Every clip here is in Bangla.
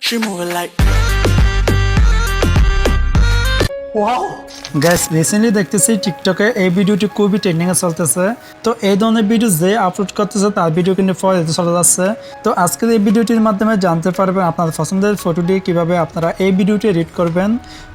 She moving like guys recently দেখতেছি টিকটকে এই ভিডিওটি খুবই ট্রেন্ডিং এ চলতেছে। তো এই ধরনের ভিডিও যে আপলোড করতেছে তার ভিডিও কিন্তু ফলো চলে যাচ্ছে। তো আজকের এই ভিডিওটির মাধ্যমে জানতে পারবেন আপনার পছন্দের ফটোটি কিভাবে আপনারা এই ভিডিওটি এডিট করবেন।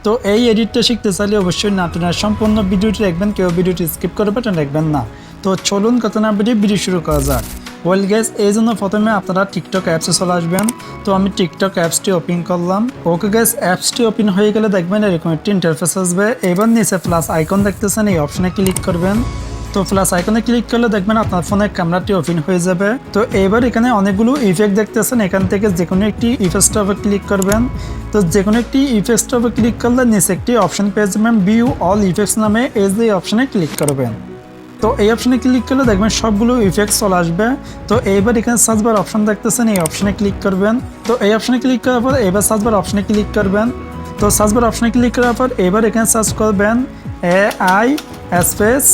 তো এই এডিটটা শিখতে চাইলে অবশ্যই নাটনের সম্পূর্ণ ভিডিওটি দেখবেন, কেউ ভিডিওটি স্কিপ করবেন দেখবেন না। তো চলুন কথা না ভিডিও শুরু করা যাক। ওয়েল গাইস, এই জন্য প্রথমে আপনারা টিকটক অ্যাপসে চলে আসবেন। তো আমি টিকটক অ্যাপসটি ওপেন করলাম। ওকে গাইস, অ্যাপসটি ওপেন হয়ে গেলে দেখবেন এরকম একটি ইন্টারফেস আসবে। এবার নিচে প্লাস আইকন দেখতেছেন, এই অপশনে ক্লিক করবেন। তো প্লাস আইকনে ক্লিক করলে দেখবেন আপনার ফোনের ক্যামেরাটি ওপেন হয়ে যাবে। তো এবার এখানে অনেকগুলো ইফেক্ট দেখতেছেন, এখান থেকে যে কোনো একটি ইফেক্টের উপর ক্লিক করবেন। তো যে কোনো একটি ইফেক্টের উপর ক্লিক করলে নিচে একটি অপশন পেয়ে যাবেন, ভিউ অল ইফেক্টস নামে, এই যে অপশনে ক্লিক করবেন। তো এই অপশনে ক্লিক করলে দেখবেন সবগুলো ইফেক্টস চলে আসবে। তো এইবার এখানে সার্চ বার অপশন দেখতেছেন, এই অপশনে ক্লিক করবেন। তো এই অপশনে ক্লিক করার পর এবার সার্চ বার অপশনে ক্লিক করবেন। তো সার্চ বার অপশনে ক্লিক করার পর এবার এখানে সার্চ করবেন AI space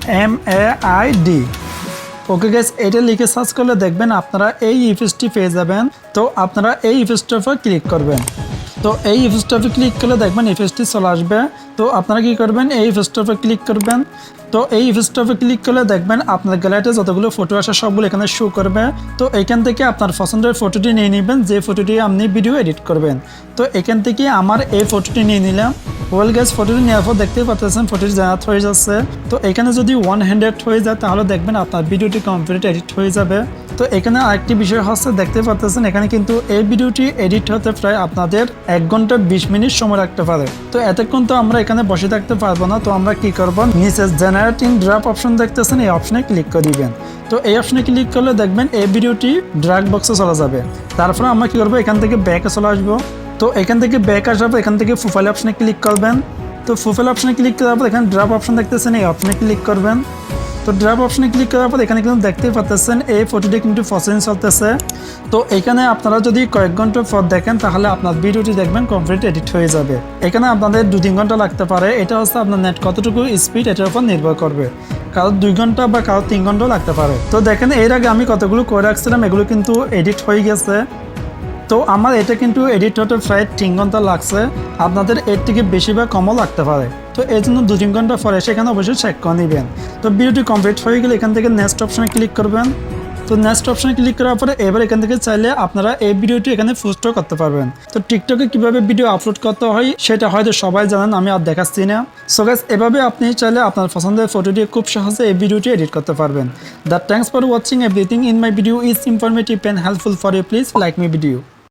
MERMAID। Okay guys, এটা লিখে সার্চ করলে দেখবেন আপনারা এই ইফেক্টটি পেয়ে যাবেন। তো আপনারা এই ইফেক্টটার উপর ক্লিক করবেন। তো এই ইফেক্টটার উপর ক্লিক করলে দেখবেন ইফেক্টটি চলে আসবে। তো আপনারা কি করবেন, এই ইফেক্টটার উপর ক্লিক করবেন। তো এই ইফেক্টটার উপর ক্লিক করলে দেখবেন আপনার গ্যালারিতে যতগুলো ফটো আসে সবগুলো এখানে শো করবে। তো এখান থেকে আপনার পছন্দের ফটোটি নিয়ে নেবেন, যে ফটোটি আপনি ভিডিও এডিট করবেন। তো এখান থেকে আমার এই ফটোটি নিয়ে নিলাম। ওয়েল গাইস, ফটোটি নেওয়ার পর দেখতেই পাচ্ছেন ফটোটি জেনারেট হয়ে যাচ্ছে। তো এখানে যদি 100 হয়ে যায় তাহলে দেখবেন আপনার ভিডিওটি কমপ্লিট এডিট হয়ে যাবে। তো এখানে আরেকটি বিষয় হচ্ছে, দেখতে পাচ্ছেন এখানে কিন্তু এই ভিডিওটি এডিট হতে প্রায় আপনাদের 1 ঘন্টা 20 মিনিট সময় লাগতে পারে। তো এতক্ষণ তো আমরা এখানে বসে থাকতে পারবো না। তো আমরা কি করব, নিচে জেনারেট ইন ড্রাফট অপশন দেখতেছেন, এই অপশনে ক্লিক করে দিবেন। তো এই অপশনে ক্লিক করলে দেখবেন এই ভিডিওটি ড্রাগ বক্সে চলে যাবে। তারপরে আমরা কি করবো, এখান থেকে ব্যাকে চলে আসবো। তো এখান থেকে ব্যাক আসার পর এখান থেকে প্রোফাইল অপশনে ক্লিক করবেন। তো প্রোফাইল অপশনে ক্লিক করার পর এখানে ড্রাফট অপশন দেখতেছেন, এই অপশনে ক্লিক করবেন। তো ড্রাফট অপশনে ক্লিক করার পর এখানে কিন্তু দেখতেই পাচ্ছেন এই ফটোটি কিন্তু প্রসেসিং চলতেছে। তো এখানে আপনারা যদি কয়েক ঘন্টা পর দেখেন তাহলে আপনার ভিডিওটি দেখবেন কমপ্লিট এডিট হয়ে যাবে। এখানে আপনাদের 2-3 ঘন্টা লাগতে পারে, এটা হচ্ছে আপনার নেট কতটুকু স্পিড এটার উপর নির্ভর করবে। কারো 2 ঘন্টা বা কারো 3 ঘন্টাও লাগতে পারে। তো দেখেন এর আগে আমি কতগুলো করে রাখছিলাম, এগুলো কিন্তু এডিট হয়ে গেছে। তো আমার এটা কিন্তু এডিট হতে প্রায় 3 ঘন্টা লাগছে, আপনাদের এর থেকে বেশি বা কমও লাগতে পারে। তো এই জন্য 2-3 ঘন্টা পরে সেখানে অবশ্যই চেক করে নেবেন। তো ভিডিওটি কমপ্লিট হয়ে গেলে এখান থেকে নেক্সট অপশনে ক্লিক করবেন। তো নেক্সট অপশনে ক্লিক করার পরে এবার এখান থেকে চাইলে আপনারা এই ভিডিওটি এখানে পোস্টও করতে পারবেন। তো টিকটকে কিভাবে ভিডিও আপলোড করতে হয় সেটা হয়তো সবাই জানেন, আমি আর দেখাচ্ছি না। সো গাইস, এভাবে আপনি চাইলে আপনার পছন্দের ফটো দিয়ে খুব সহজে এই ভিডিওটি এডিট করতে পারবেন। That thanks for watching everything in my video is informative and helpful for you, please like my video.